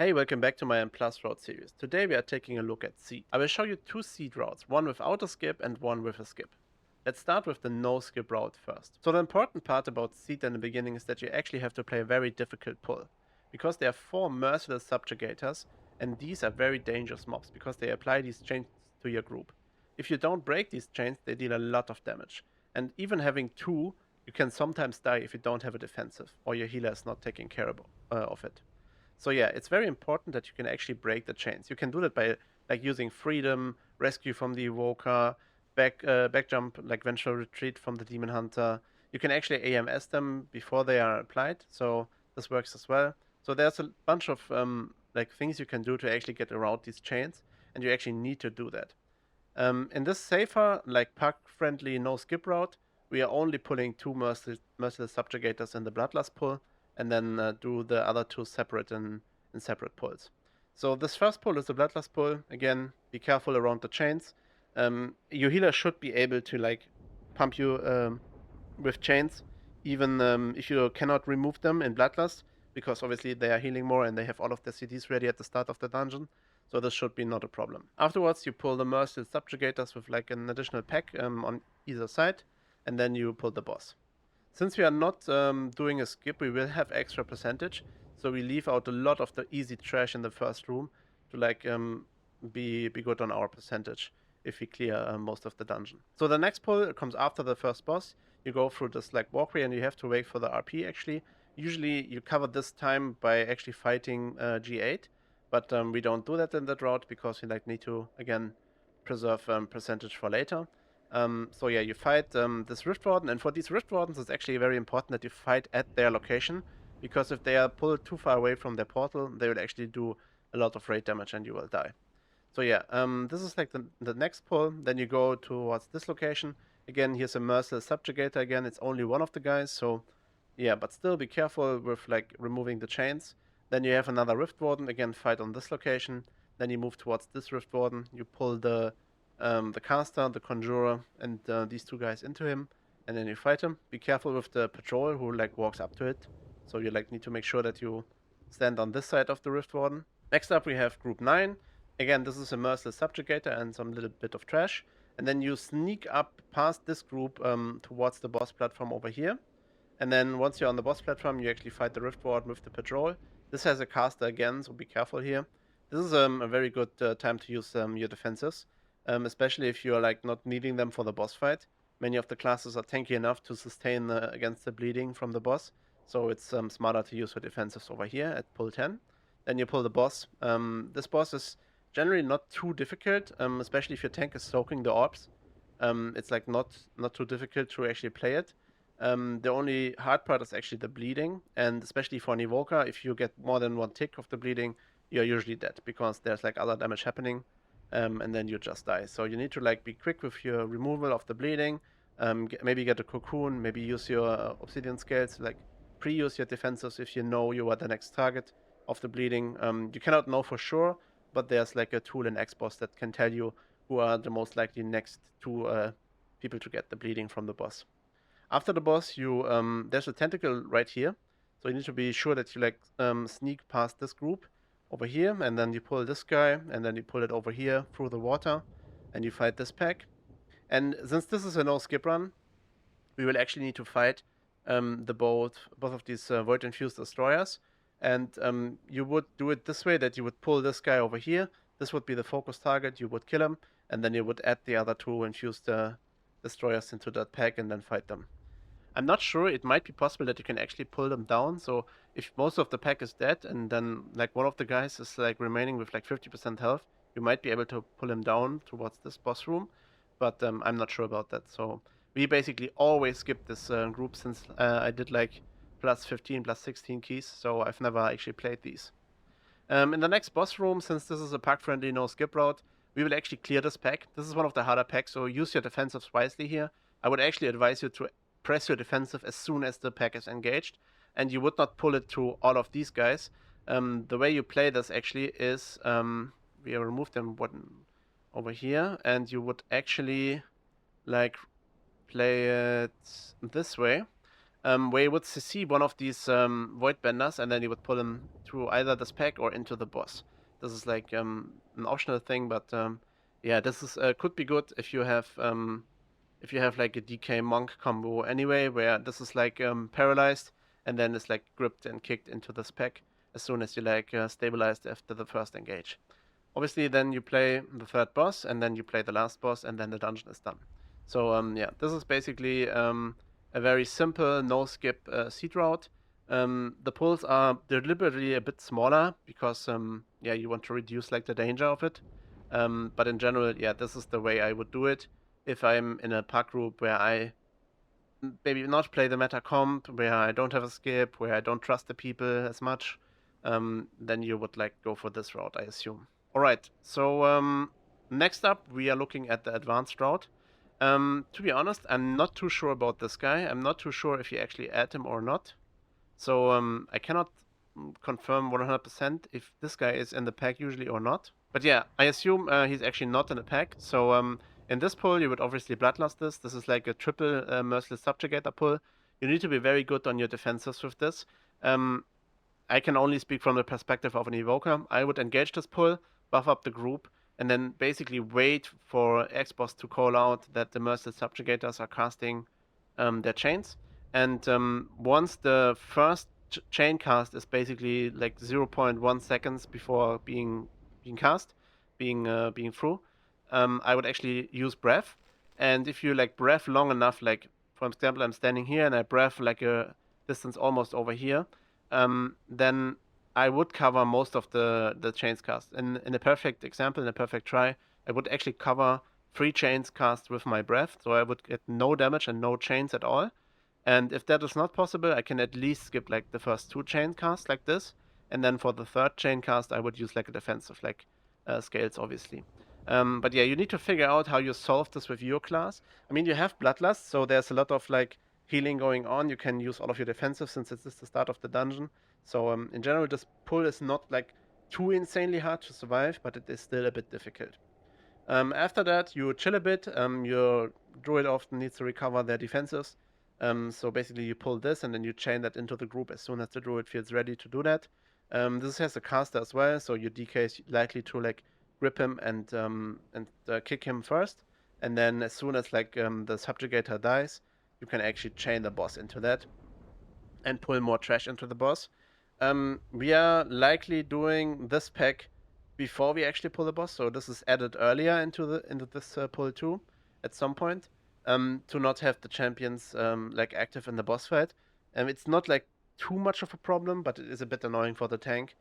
Hey, welcome back to my M Plus route series. Today we are taking a look at seed. I will show you two seed routes, one without a skip and one with a skip. Let's start with the no skip route first. So the important part about seed in the beginning is that you actually have to play a very difficult pull, because there are 4 merciless subjugators, and these are very dangerous mobs because they apply these chains to your group. If you don't break these chains, they deal a lot of damage, and even having 2, you can sometimes die if you don't have a defensive or your healer is not taking care of it. So yeah, it's very important that you can actually break the chains. You can do that by like using freedom, rescue from the evoker, back jump, like vengeful retreat from the demon hunter. You can actually AMS them before they are applied, so this works as well. So there's a bunch of like things you can do to actually get around these chains, and you actually need to do that. In this safer, like park-friendly no-skip route, we are only pulling 2 merciless subjugators in the Bloodlust pull, and then do the other 2 separate in separate pulls. So this first pull is the Bloodlust pull. Again, be careful around the chains. Your healer should be able to like pump you with chains, even if you cannot remove them in Bloodlust, because obviously they are healing more and they have all of their CDs ready at the start of the dungeon. So this should be not a problem. Afterwards, you pull the merciless subjugators with like an additional pack on either side, and then you pull the boss. Since we are not doing a skip, we will have extra percentage, so we leave out a lot of the easy trash in the first room to like be good on our percentage if we clear most of the dungeon. So the next pull comes after the first boss. You go through this like walkway and you have to wait for the RP actually. Usually you cover this time by actually fighting G8, but we don't do that in that route because we like need to again preserve percentage for later. So yeah, you fight this Rift Warden, and for these Rift Wardens, it's actually very important that you fight at their location, because if they are pulled too far away from their portal, they will actually do a lot of raid damage and you will die. So yeah, this is like the next pull. Then you go towards this location. Again, here's a Merciless Subjugator again. It's only one of the guys, so yeah, but still be careful with like removing the chains. Then you have another Rift Warden. Again, fight on this location. Then you move towards this Rift Warden. You pull the caster, the conjurer, and these 2 guys into him, and then you fight him. Be careful with the patrol who like walks up to it. So you like need to make sure that you stand on this side of the Rift Warden. Next up we have Group 9. Again, this is a merciless subjugator and some little bit of trash. And then you sneak up past this group towards the boss platform over here. And then once you're on the boss platform, you actually fight the Rift Warden with the patrol. This has a caster again, so be careful here. This is a very good time to use your defenses, especially if you're like not needing them for the boss fight. Many of the classes are tanky enough to sustain against the bleeding from the boss, so it's smarter to use your defensives over here at pull 10. Then you pull the boss. This boss is generally not too difficult, especially if your tank is soaking the orbs. It's like not too difficult to actually play it. The only hard part is actually the bleeding, and especially for an evoker, if you get more than 1 tick of the bleeding, you're usually dead because there's like other damage happening, and then you just die. So you need to like be quick with your removal of the bleeding. Maybe get a cocoon, maybe use your obsidian scales, like pre-use your defensives if you know you are the next target of the bleeding. You cannot know for sure, but there's like a tool in Xbox that can tell you who are the most likely next 2 people to get the bleeding from the boss. After the boss, you there's a tentacle right here, so you need to be sure that you like sneak past this group over here, and then you pull this guy, and then you pull it over here through the water, and you fight this pack. And since this is a no skip run, we will actually need to fight both of these void infused destroyers, and you would do it this way, that you would pull this guy over here. This would be the focus target. You would kill him, and then you would add the other 2 infused destroyers into that pack and then fight them. I'm not sure. It might be possible that you can actually pull them down. So if most of the pack is dead and then like one of the guys is like remaining with like 50% health, you might be able to pull him down towards this boss room. But I'm not sure about that. So we basically always skip this group since I did like plus 15, plus 16 keys. So I've never actually played these. In the next boss room, since this is a pack-friendly no skip route, we will actually clear this pack. This is one of the harder packs, so use your defensives wisely here. I would actually advise you to press your defensive as soon as the pack is engaged, and you would not pull it to all of these guys. The way you play this actually is we remove them over here, and you would actually like play it this way. where you would CC one of these Void Benders, and then you would pull him through either this pack or into the boss. This is like an optional thing, but yeah, this is could be good if you have like a DK Monk combo anyway, where this is like paralyzed, and then it's like gripped and kicked into this pack as soon as you like stabilized after the first engage. Obviously, then you play the third boss, and then you play the last boss, and then the dungeon is done. So yeah, this is basically a very simple no-skip seed route. The pulls are deliberately a bit smaller because yeah, you want to reduce like the danger of it. But in general, yeah, this is the way I would do it if I'm in a pack group where I maybe not play the meta comp, where I don't have a skip, where I don't trust the people as much. Then you would like go for this route, I assume. All right, so next up we are looking at the advanced route. To be honest, I'm not too sure about this guy. I'm not too sure if you actually add him or not. So I cannot confirm 100% if this guy is in the pack usually or not. But yeah, I assume he's actually not in the pack. So in this pull, you would obviously Bloodlust this. This is like a triple Merciless Subjugator pull. You need to be very good on your defenses with this. I can only speak from the perspective of an Evoker. I would engage this pull, buff up the group, and then basically wait for X-Boss to call out that the Merciless Subjugators are casting their chains. And once the first chain cast is basically like 0.1 seconds before being cast, being through, I would actually use breath. And if you like breath long enough, like for example, I'm standing here and I breath like a distance almost over here, then I would cover most of the chains cast. In a perfect example, in a perfect try, I would actually cover 3 chains cast with my breath, so I would get no damage and no chains at all. And if that is not possible, I can at least skip like the first 2 chain casts like this, and then for the third chain cast, I would use like a defensive, like scales, obviously. But yeah, you need to figure out how you solve this with your class. I mean, you have Bloodlust, so there's a lot of like healing going on. You can use all of your defensive since this is the start of the dungeon. So in general, this pull is not like too insanely hard to survive, but it is still a bit difficult. After that, you chill a bit. Your druid often needs to recover their defenses. So basically, you pull this and then you chain that into the group as soon as the druid feels ready to do that. This has a caster as well, so your DK is likely to like grip him and kick him first, and then as soon as like the subjugator dies, you can actually chain the boss into that and pull more trash into the boss. We are likely doing this pack before we actually pull the boss, so this is added earlier into this pull too, at some point, to not have the champions like active in the boss fight. It's not like too much of a problem, but it is a bit annoying for the tank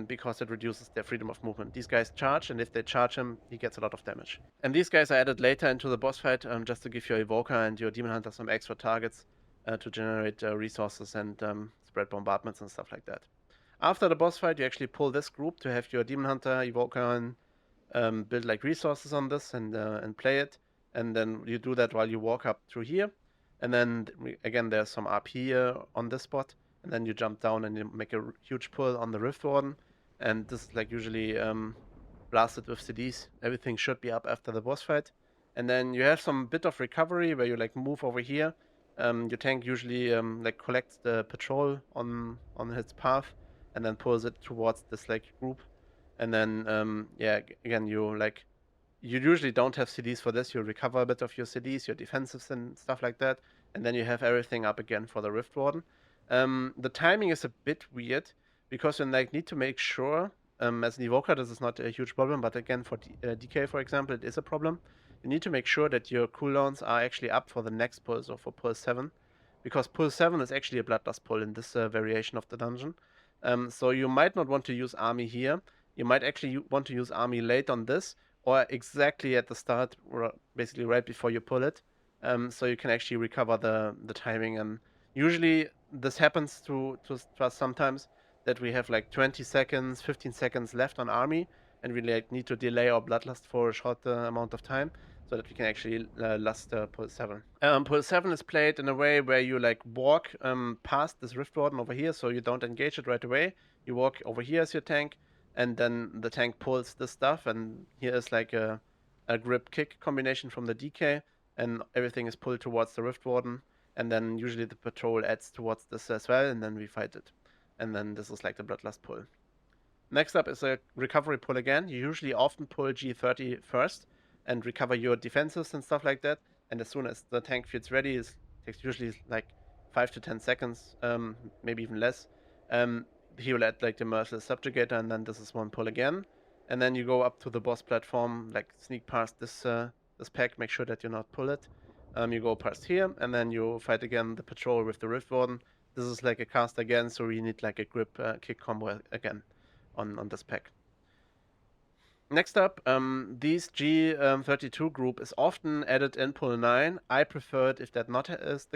because it reduces their freedom of movement. These guys charge, and if they charge him, he gets a lot of damage. And these guys are added later into the boss fight just to give your Evoker and your Demon Hunter some extra targets to generate resources and spread bombardments and stuff like that. After the boss fight, you actually pull this group to have your Demon Hunter, Evoker, and build like resources on this and play it. And then you do that while you walk up through here. And then again, there's some RP on this spot. And then you jump down and you make a huge pull on the Rift Warden. And this is like usually blasted with CDs. Everything should be up after the boss fight. And then you have some bit of recovery where you like move over here. Your tank usually like collects the patrol on its path and then pulls it towards this like group. And then yeah, again, you usually don't have CDs for this. You recover a bit of your CDs, your defensives and stuff like that, and then you have everything up again for the Rift Warden. The timing is a bit weird because you like need to make sure, as an Evoker, this is not a huge problem, but again for DK, for example, it is a problem. You need to make sure that your cooldowns are actually up for the next pull, so for pull 7, because pull 7 is actually a Bloodlust pull in this variation of the dungeon. So you might not want to use army here. You might actually want to use army late on this, or exactly at the start, or basically right before you pull it, so you can actually recover the timing. And usually this happens to us sometimes, that we have like 20 seconds, 15 seconds left on army, and we like need to delay our Bloodlust for a short amount of time, so that we can actually lust pull 7. Pull 7 is played in a way where you like walk past this Rift Warden over here, so you don't engage it right away. You walk over here as your tank, and then the tank pulls this stuff, and here is like a grip kick combination from the DK, and everything is pulled towards the Rift Warden. and then usually the patrol adds towards this as well, and then we fight it. And then this is like the Bloodlust pull. Next up is a recovery pull again. You usually often pull G30 first and recover your defenses and stuff like that. And as soon as the tank feels ready, it takes usually like 5 to 10 seconds, maybe even less. He will add like the Merciless Subjugator, and then this is one pull again. And then you go up to the boss platform, like sneak past this pack, make sure that you not pull it. You go past here, and then you fight again the patrol with the Rift Warden. This is like a cast again, so you need like a grip kick combo again on this pack. Next up, these G32 group is often added in pull 9. I prefer it if that not is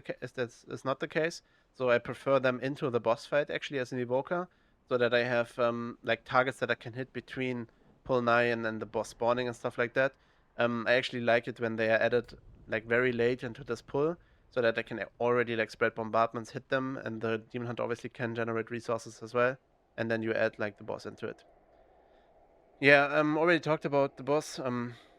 not the case. So I prefer them into the boss fight actually as an evoker, so that I have like targets that I can hit between pull 9 and the boss spawning and stuff like that. I actually like it when they are added like very late into this pull, so that I can already like spread bombardments, hit them, and the Demon Hunter obviously can generate resources as well, and then you add like the boss into it. Yeah, already talked about the boss.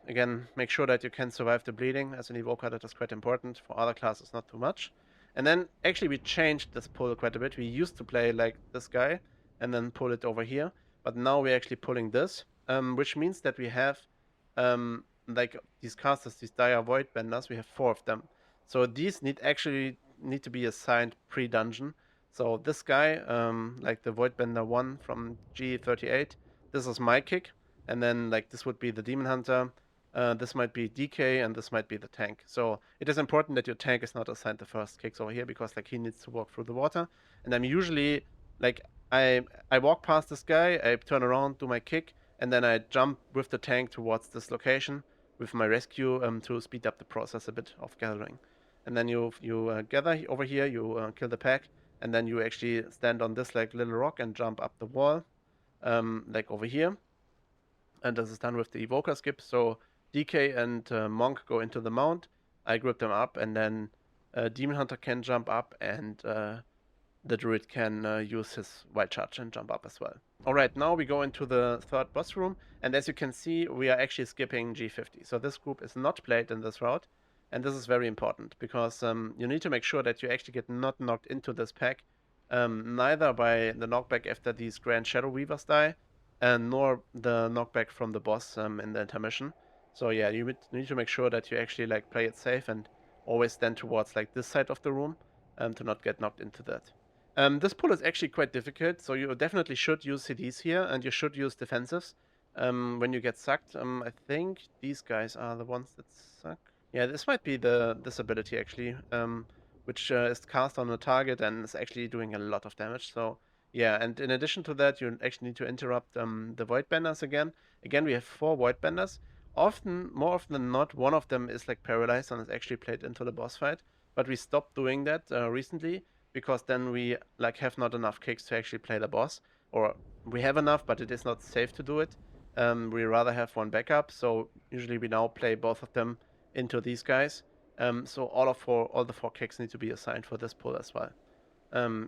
Again, make sure that you can survive the bleeding as an evoker. That is quite important. For other classes, not too much. And then actually we changed this pull quite a bit. We used to play like this guy and then pull it over here, but now we're actually pulling this, which means that we have like these casters, these Dire Voidbenders. We have 4 of them. So these actually need to be assigned pre-dungeon. So this guy, like the Voidbender 1 from G38. This is my kick, and then like this would be the Demon Hunter, this might be DK, and this might be the tank. So it is important that your tank is not assigned the first kicks over here, because like he needs to walk through the water. And I'm usually like I walk past this guy, I turn around, do my kick, and then I jump with the tank towards this location with my rescue to speed up the process a bit of gathering. And then you gather over here, you kill the pack, and then you actually stand on this like little rock and jump up the wall. Like over here, and this is done with the evoker skip. So DK and Monk go into the mount, I grip them up, and then Demon Hunter can jump up, and the Druid can use his Wild Charge and jump up as well. Alright, now we go into the third boss room, and as you can see, we are actually skipping G50. So this group is not played in this route, and this is very important, because you need to make sure that you actually get not knocked into this pack, neither by the knockback after these Grand Shadow Weavers die, nor the knockback from the boss in the intermission. So yeah, you need to make sure that you actually like play it safe and always stand towards like this side of the room to not get knocked into that. This pull is actually quite difficult, so you definitely should use CDs here, and you should use defensives when you get sucked. I think these guys are the ones that suck. Yeah, this might be this ability actually, which is cast on a target and is actually doing a lot of damage. So yeah, and in addition to that, you actually need to interrupt the Voidbenders again. Again, we have 4 Voidbenders. More often than not, one of them is like paralyzed and is actually played into the boss fight. But we stopped doing that recently, because then we like have not enough kicks to actually play the boss, or we have enough, but it is not safe to do it. We rather have one backup, so usually we now play both of them into these guys. So all the 4 kicks need to be assigned for this pull as well.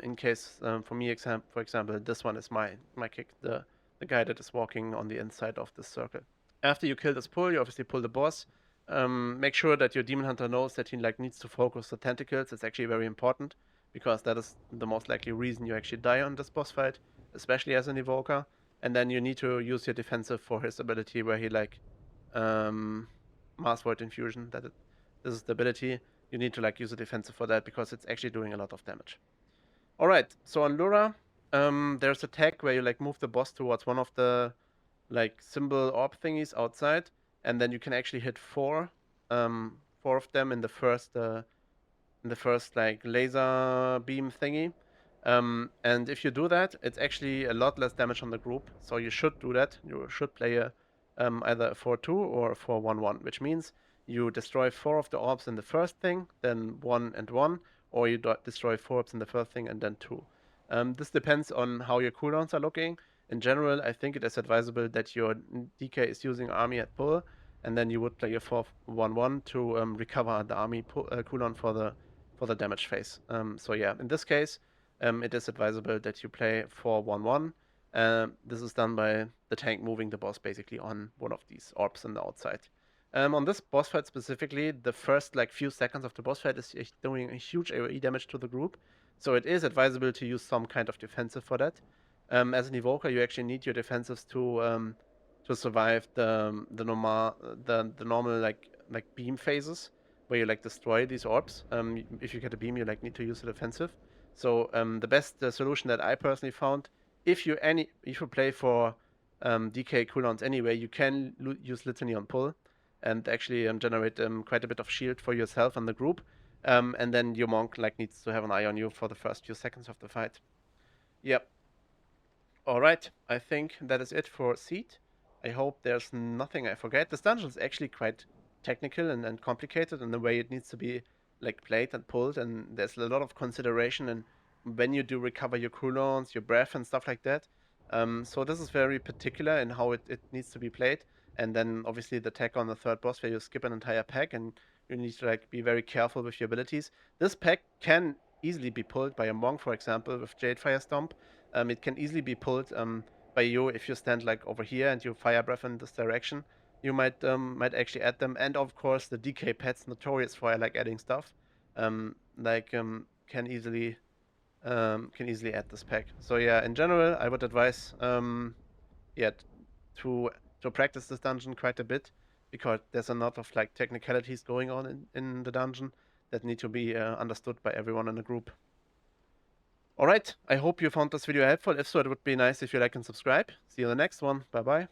In case, for example, this one is my kick, the guy that is walking on the inside of this circle. After you kill this pull, you obviously pull the boss. Make sure that your Demon Hunter knows that he like needs to focus the tentacles. It's actually very important, because that is the most likely reason you actually die on this boss fight, especially as an evoker. And then you need to use your defensive for his ability where he like Mass Void Infusion. This is the ability. You need to like use a defensive for that, because it's actually doing a lot of damage. Alright, so on Lura, there's a tag where you like move the boss towards one of the like symbol orb thingies outside, and then you can actually hit 4 of them in the first like laser beam thingy. And if you do that, it's actually a lot less damage on the group. So you should do that. You should play either a 4-2 or a 4-1-1, which means you destroy 4 of the orbs in the first thing, then 1 and 1, or you destroy 4 orbs in the first thing and then 2. This depends on how your cooldowns are looking. In general, I think it is advisable that your DK is using army at pull, and then you would play your 4-1-1 to recover the army cooldown for the damage phase. So yeah, in this case, it is advisable that you play 4-1-1. This is done by the tank moving the boss basically on one of these orbs on the outside. On this boss fight specifically, the first like few seconds of the boss fight is doing a huge AoE damage to the group, so it is advisable to use some kind of defensive for that. As an evoker, you actually need your defensives to survive the normal like beam phases where you like destroy these orbs. If you get a beam, you like need to use the defensive. So the best solution that I personally found, if you play for DK cooldowns anyway, you can use Litany on pull and actually generate quite a bit of shield for yourself and the group. And then your monk like needs to have an eye on you for the first few seconds of the fight. Yep. Alright, I think that is it for Seed. I hope there's nothing I forget. This dungeon is actually quite technical and complicated in the way it needs to be like played and pulled, and there's a lot of consideration and when you do recover your cooldowns, your breath and stuff like that. So this is very particular in how it needs to be played. And then obviously the tech on the third boss where you skip an entire pack and you need to like be very careful with your abilities. This pack can easily be pulled by a monk, for example, with Jadefire Stomp. It can easily be pulled by you if you stand like over here and you fire breath in this direction. You might actually add them, and of course the DK pets notorious for like adding stuff, can easily add this pack. So yeah, in general, I would advise yeah to practice this dungeon quite a bit because there's a lot of like technicalities going on in the dungeon that need to be understood by everyone in the group. Alright, I hope you found this video helpful. If so, it would be nice if you like and subscribe. See you in the next one. Bye bye.